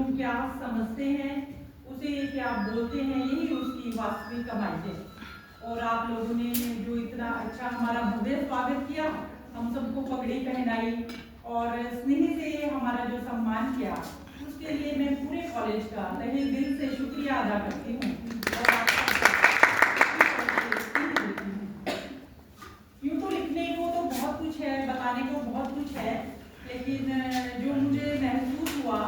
क्या समझते हैं, उसे क्या बोलते हैं, यही उसकी वास्तविक कमाई है। और आप लोगों ने जो इतना अच्छा हमारा भव्य स्वागत किया, हम सबको पगड़ी पहनाई और स्नेह से हमारा जो सम्मान किया, उसके लिए मैं पूरे कॉलेज का तहे दिल से शुक्रिया अदा करती हूँ। और यूँ तो लिखने को तो बहुत कुछ है, बताने को बहुत कुछ है, लेकिन जो मुझे महसूस हुआ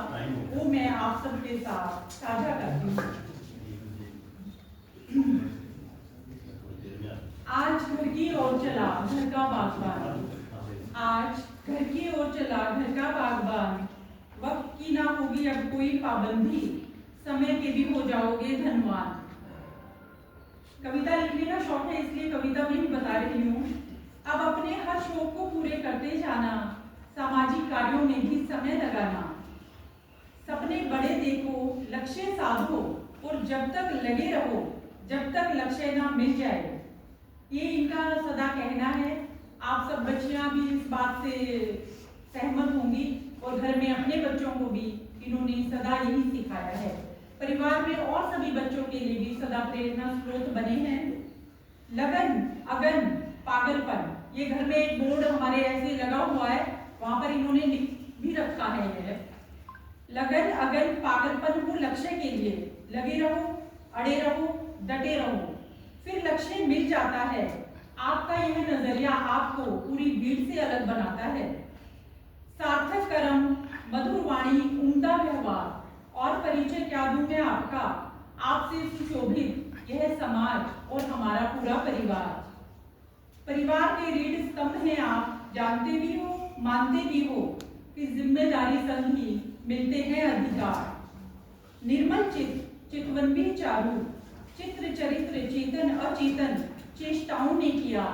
वो मैं आप सबके साथ साझा करती हूँ। आज घर की ओर चला घर का बागबान, आज घर की ओर चला घर का बागबान, वक्त की ना होगी अब कोई पाबंदी, समय के भी हो जाओगे धनवान। कविता लिखने का शौक है, इसलिए कविता में ही बता रही हूँ। अब अपने हर शौक को पूरे करते जाना, सामाजिक कार्यों में भी समय लगाना, सपने बड़े देखो, लक्ष्य साधो, और जब तक लगे रहो, जब तक लक्ष्य ना मिल जाए। ये इनका सदा कहना है। आप सब बच्चियां भी इस बात से सहमत होंगी और घर में अपने बच्चों को भी इन्होंने सदा यही सिखाया है। परिवार में और सभी बच्चों के लिए भी सदा प्रेरणा स्रोत बने हैं। लगन, अगन, पागलपन, ये घर में एक बोर्ड हमारे ऐसे लगा हुआ है, वहां पर इन्होंने लिख भी रखा है। लगन, अगन, पागलपन को लक्ष्य के लिए लगे रहो, अड़े रहो, डटे रहो, फिर लक्ष्य मिल जाता है। आपका यह नजरिया आपको पूरी भीड़ से अलग बनाता है। सार्थक कर्म, मधुर वाणी, उम्दा व्यवहार और परिचय क्या दूं मैं आपका, आपसे सुशोभित यह समाज और हमारा पूरा परिवार। परिवार के रीढ़ स्तंभ हैं आप, जानते भी हो, मानते भी हो कि जिम्मेदारी संग ही मिलते हैं अधिकार। निर्मल चित, चितवन भी चारू, चित्र चरित्र चेतन अचेतन चेष्टाओं ने किया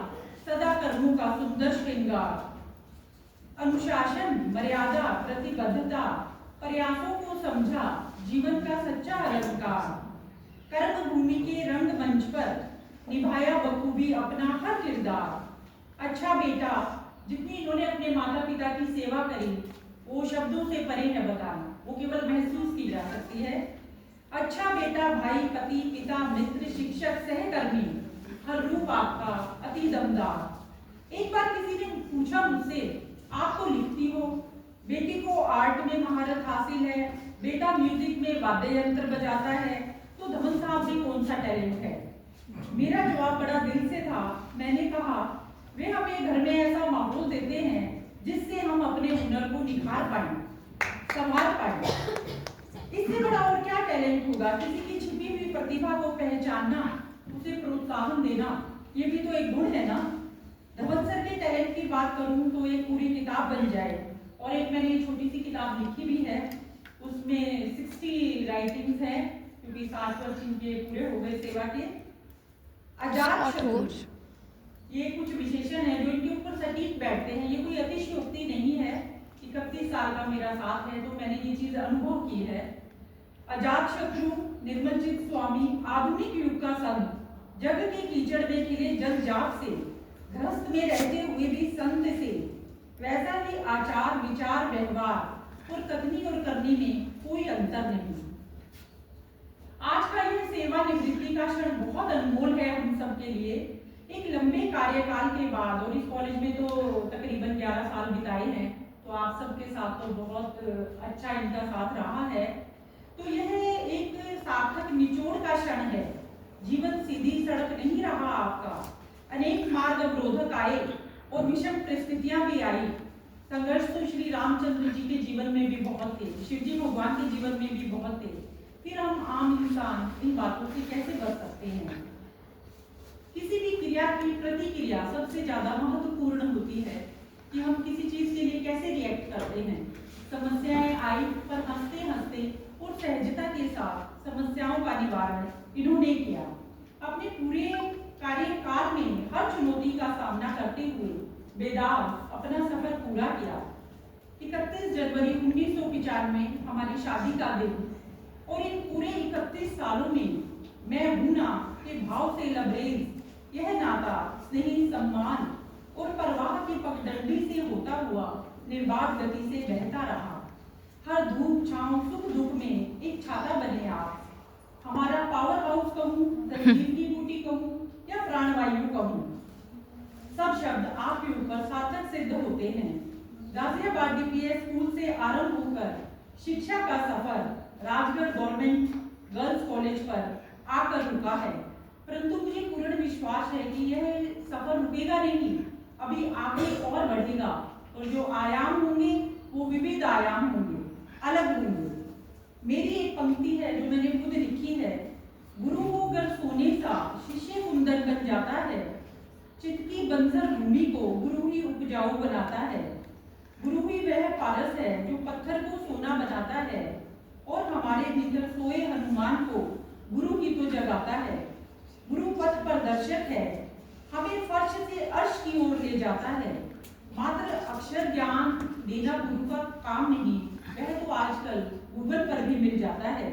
सदा कर्मों का सुंदर श्रृंगार। अनुशासन, मर्यादा, प्रतिबद्धता, प्रयासों को समझा जीवन का सच्चा अलंकार। कर्म भूमि के रंगमंच पर निभाया बखूबी अपना हर किरदार। अच्छा बेटा, जितनी इन्होंने अपने माता पिता की सेवा करी वो शब्दों से परे है बताना, वो केवल महसूस की जा सकती है। अच्छा बेटा, भाई, पति, पिता, मित्र, शिक्षक, सहकर्मी, हर रूप आपका अति दमदार। एक बार किसी ने पूछा मुझसे, आप तो लिखती हो, बेटी को आर्ट में महारत हासिल है, बेटा म्यूजिक में वाद्य यंत्र बजाता है, तो धवन साहब में कौन सा टैलेंट है? मेरा जवाब बड़ा दिल से था। मैंने कहा, वे हमें घर में ऐसा माहौल देते हैं जिससे हम अपने हुनर को निखार पाएं, संवार पाएं। इससे बड़ा और क्या टैलेंट होगा? किसी की छिपी हुई प्रतिभा को पहचानना, उसे प्रोत्साहन देना, ये भी तो एक गुण है ना। धवन सर के टैलेंट की बात करूं तो एक पूरी किताब बन जाए। और एक मैंने छोटी सी किताब लिखी भी है, उसमें 60 राइटिंग्स हैं, क्योंकि 60 वर्ष इनके पूरे हो गए सेवा के। अजात शत्रु, ये कुछ विशेषण है जो इनके ऊपर सटीक बैठते हैं। ये कोई अतिशयोक्ति नहीं है। 31 साल का मेरा साथ है तो मैंने ये चीज अनुभव की है। अजात शत्रु, निर्मलचित स्वामी, आधुनिक युग का संत, जग के कीचड़ में खिले जल जाप से, गृहस्थ में रहते हुए भी संत से, वैसा ही आचार विचार व्यवहार और कथनी और करनी में कोई अंतर नहीं। आज का यह सेवानिवृत्ति का क्षण बहुत अनमोल है हम सब के लिए। एक लंबे कार्यकाल के बाद, और इस कॉलेज में तो तकरीबन 11 साल बिताए हैं, तो आप सबके साथ तो बहुत अच्छा इनका साथ रहा है। तो यह एक सार्थक निचोड़ का क्षण है। जीवन सीधी सड़क नहीं रहा आपका, अनेक मार्ग अवरोधक आए और विषम परिस्थितियां भी आई। संघर्ष तो श्री रामचंद्र जी के जीवन में भी बहुत थे, शिव जी भगवान के जीवन में भी बहुत थे। फिर हम आम इंसान इन बातों से कैसे बच सकते हैं? किसी भी क्रिया की प्रतिक्रिया सबसे ज्यादा महत्वपूर्ण होती है कि हम किसी चीज के लिए कैसे रिएक्ट करते हैं। समस्याएं आई पर हंसते हंसते और सहजता के साथ समस्याओं का निवारण इन्होंने किया। अपने पूरे कार्यकाल में हर चुनौती का सामना करते हुए बेदाग अपना सफर पूरा किया। 31 जनवरी 1995 हमारी शादी का दिन, और इन पूरे 31 सालों में मैं हूं ना के भाव से लबरेज यह नाता स्नेह, सम्मान और परवाह की पगडंडी से होता हुआ निर्बाध गति से बहता रहा। हर धूप छांव सुख दुख में शब्द आपके ऊपर सार्थक सिद्ध होते हैं। गाजियाबाद डीपीएस स्कूल से आरंभ होकर शिक्षा का सफर राजगढ़ गवर्नमेंट गर्ल्स कॉलेज पर आकर रुका है, परंतु मुझे पूर्ण विश्वास है कि यह सफर रुकेगा नहीं, अभी आगे और बढ़ेगा और जो आयाम होंगे वो विविध आयाम होंगे, अलग होंगे। मेरी एक पंक्ति है जो मैंने खुद लिखी है, गुरु होकर सोने सा शिष्य कुंदन बन जाता है, चित्त की बंजर भूमि को गुरु ही उपजाऊ बनाता है। गुरु ही वह पारस है जो पत्थर को सोना बनाता है और हमारे भीतर सोए हनुमान को गुरु ही तो जगाता है। गुरु पथ प्रदर्शक है, हमें फर्श से अर्श की ओर ले जाता है। मात्र अक्षर ज्ञान देना गुरु का काम नहीं, वह तो आजकल गूगल पर भी मिल जाता है।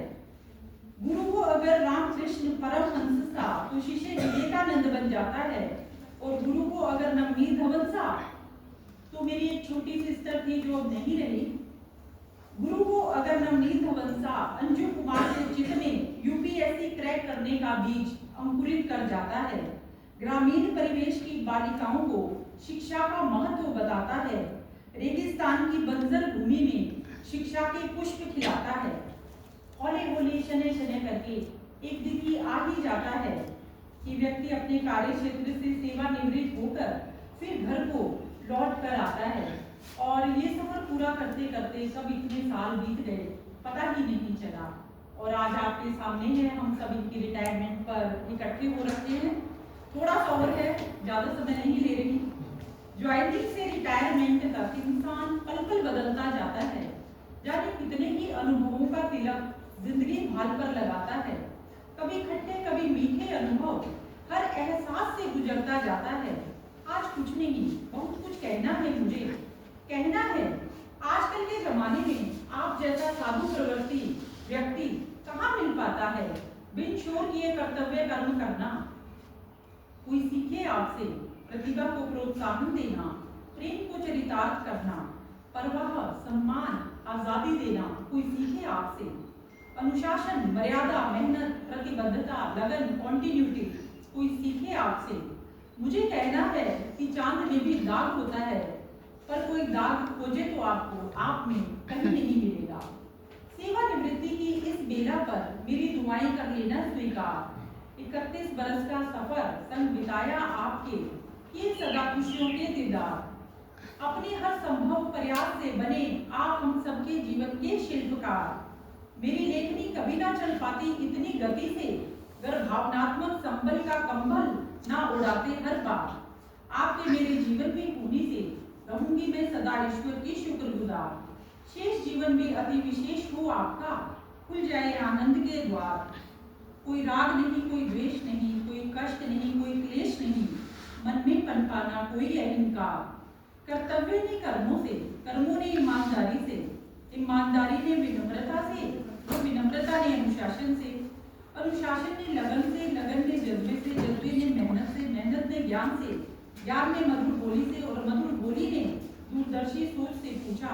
गुरु को अगर रामकृष्ण परमहंस सा तो शिष्य विवेकानंद बन जाता है, और गुरु को अगर नवनीत धवन सा तो मेरी एक छोटी सिस्टर थी जो अब नहीं रही, गुरु को अगर नवनीत धवन सा अंजू कुमार के चित्त में यूपीएससी क्रैक करने का बीज अंकुरित कर जाता है। ग्रामीण परिवेश की बालिकाओं को शिक्षा का महत्व बताता है, रेगिस्तान की बंजर भूमि में शिक्षा के पुष्प खिलाता है। ओले ओले शने शने करके एक दिन ही आ ही जाता है कि व्यक्ति अपने कार्य क्षेत्र से सेवानिवृत्त होकर फिर घर को लौट कर आता है, और ये सफर पूरा करते करते कब इतने साल बीत गए पता ही नहीं चला। और आज आपके सामने है, हम सब इनकी रिटायरमेंट पर इकट्ठे हो रखे हैं। थोड़ा सा और है, ज्यादा समय नहीं ले रही। ज्वाइनिंग से रिटायरमेंट तक इंसान पल पल बदलता जाता है, जाने कितने ही अनुभवों का तिलक जिंदगी भाल पर लगाता है। कभी खट्टे कभी मीठे अनुभव हर एहसास से गुजरता जाता है। आज कुछ नहीं, बहुत कुछ कहना है मुझे, कहना है आजकल के जमाने में आप जैसा साधु प्रवृत्ति व्यक्ति कहाँ मिल पाता है। बिन शोर किए कर्तव्य कर्म करना, कोई सीखे आपसे प्रतिभा को प्रोत्साहन देना, प्रेम को चरितार्थ करना, परवाह सम्मान आजादी देना कोई सीखे आपसे। अनुशासन मर्यादा मेहनत प्रतिबद्धता लगन कॉन्टिन्यूटी कोई सीखे आपसे। मुझे कहना है कि चांद में भी दाग होता है, पर कोई दाग खोजे तो आपको आप में कहीं नहीं मिलेगा। सेवानिवृत्ति की इस बेला पर मेरी दुआएं कर लेना स्वीकार। 31 बरस का सफर संग बिताया आपके, ये सदा खुशियों के दीदार। अपने हर संभव प्रयास से बने आप हम सबके जीवन के शिल्पकार। मेरी लेखनी कभी ना चल पाती इतनी गति से, अगर भावनात्मक संबल का कंबल ना उड़ाते हर बार। आपके मेरे जीवन में होने से रहूंगी मैं सदा ईश्वर की शुक्रगुजार। शेष जीवन भी अति विशेष हो आपका, खुल जाए आनंद के द्वार। कोई राग नहीं, कोई द्वेष नहीं, कोई कष्ट नहीं, कोई क्लेश नहीं, मन में पनपाना कोई अहंकार। कर्तव्य ने कर्मों से, कर्मों ने ईमानदारी से, ईमानदारी ने विनम्रता से, और विनम्रता ने अनुशासन से, अनुशासन ने लगन से, लगन ने जज्बे से, जज्बे ने मेहनत से, मेहनत ने ज्ञान से, ज्ञान ने मधुर बोली से, और मधुर बोली ने दूरदर्शी सोच से पूछा,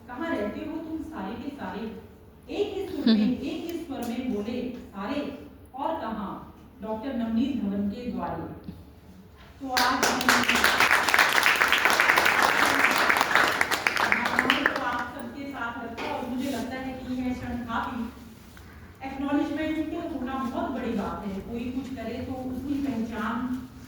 कहाँ रहते हो तुम सारे के सारे। एक ही सुर में एक ही स्वर में बोले सारे, और कहाँ डॉक्टर नवनीत धवन के द्वारे। तो आज तो आप सबके साथ रखा, और मुझे लगता है कि यह क्षण काफी एक्नॉलेजमेंट तो होना बहुत बड़ी बात है। कोई कुछ करे तो उसकी पहचान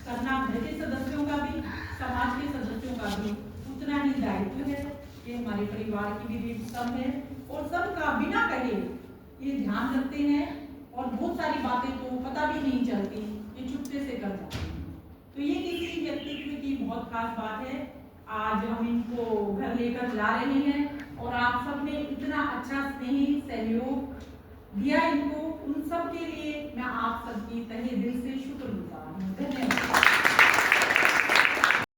करना घर के सदस्यों का भी, समाज के सदस्यों का भी उतना ही दायित्व है। ये हमारे परिवार की भी सब है, और सबका बिना कहे ये ध्यान रखते हैं, और बहुत सारी बातें तो पता भी नहीं चलती, ये चुपके से कर जाते हैं। तो ये किसी व्यक्तित्व की बहुत खास बात है। आज हम इनको घर लेकर जा रहे हैं, और आप सब ने इतना अच्छा स्नेही सहयोग दिया इनको, उन सब के लिए मैं आप सबकी तहे दिल से शुक्रगुजार हूँ। धन्यवाद।